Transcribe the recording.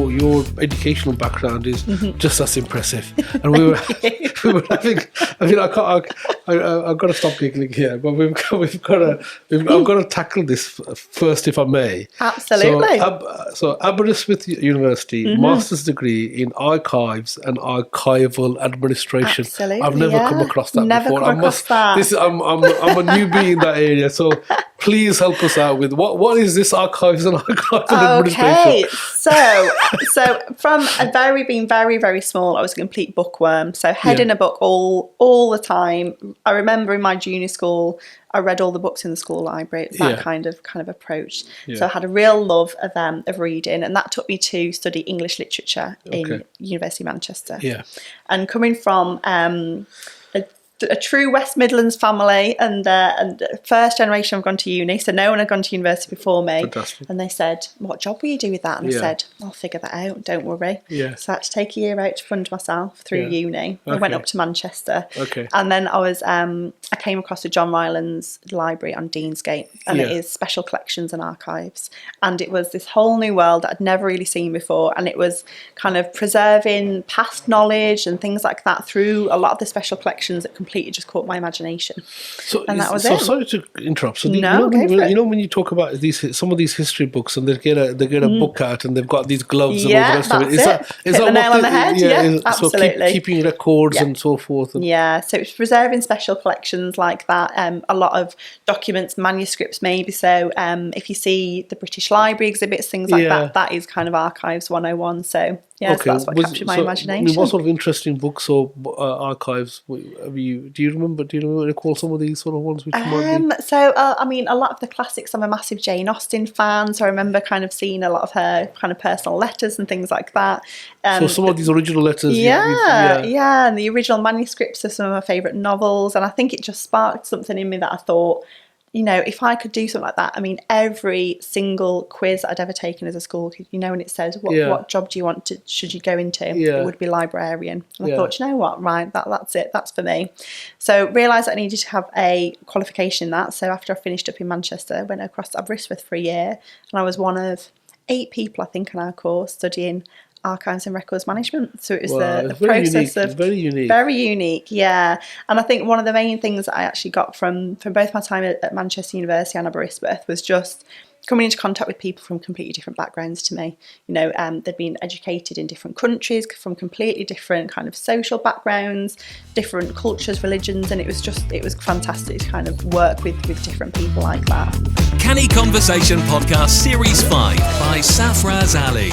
your educational background is just as impressive. And we were having. I mean, I've got to stop giggling here, but I've got to tackle this first, if I may. Absolutely. So Aberystwyth University, master's degree in archives and archival administration. Absolutely, I've never come across that before. I'm a newbie in that area, so please help us out with what is this archives and archival administration? Okay, so from being very, very small, I was a complete bookworm. So head in a book all the time. I remember in my junior school, I read all the books in the school library. It's that kind of approach. Yeah. So I had a real love of reading, and that took me to study English literature in University of Manchester. Yeah, and coming from a true West Midlands family, and first generation have gone to uni, so no one had gone to university before me. Fantastic. And they said, "What job will you do with that?" And I said, "I'll figure that out, don't worry." Yeah. So I had to take a year out to fund myself through uni. I went up to Manchester. Okay. And then I came across the John Rylands Library on Deansgate, and it is special collections and archives. And it was this whole new world that I'd never really seen before, and it was kind of preserving past knowledge and things like that through a lot of the special collections that completely just caught my imagination. And that was it. So sorry to interrupt. So you know when you talk about some of these history books, and they get a book out, and they've got these gloves and all the rest of it. Is that the nail on the head? Yeah, absolutely. So keeping records and so forth. So it's preserving special collections like that. A lot of documents, manuscripts maybe. So if you see the British Library exhibits, things like that is kind of Archives 101. So so that's what captured my imagination. I mean, what sort of interesting books or archives have you? Do you recall some of these sort of ones? I mean, a lot of the classics. I'm a massive Jane Austen fan, so I remember kind of seeing a lot of her kind of personal letters and things like that. So some of these original letters. And the original manuscripts of some of my favourite novels, and I think it just sparked something in me that I thought, if I could do something like that. I mean, every single quiz I'd ever taken as a school kid, and it says, what job do you want should you go into? It would be librarian. And I thought, you know what, right, that's it, that's for me. So realised I needed to have a qualification in that. So after I finished up in Manchester, I went across to Aberystwyth for a year, and I was one of 8 people, I think, on our course studying archives and records management. So it was the process of very unique, yeah. And I think one of the main things that I actually got from both my time at Manchester University and Aberystwyth was just coming into contact with people from completely different backgrounds to me. They'd been educated in different countries from completely different kind of social backgrounds, different cultures, religions, and it was fantastic to kind of work with different people like that. Canny Conversation Podcast Series 5 by Safaraz Ali.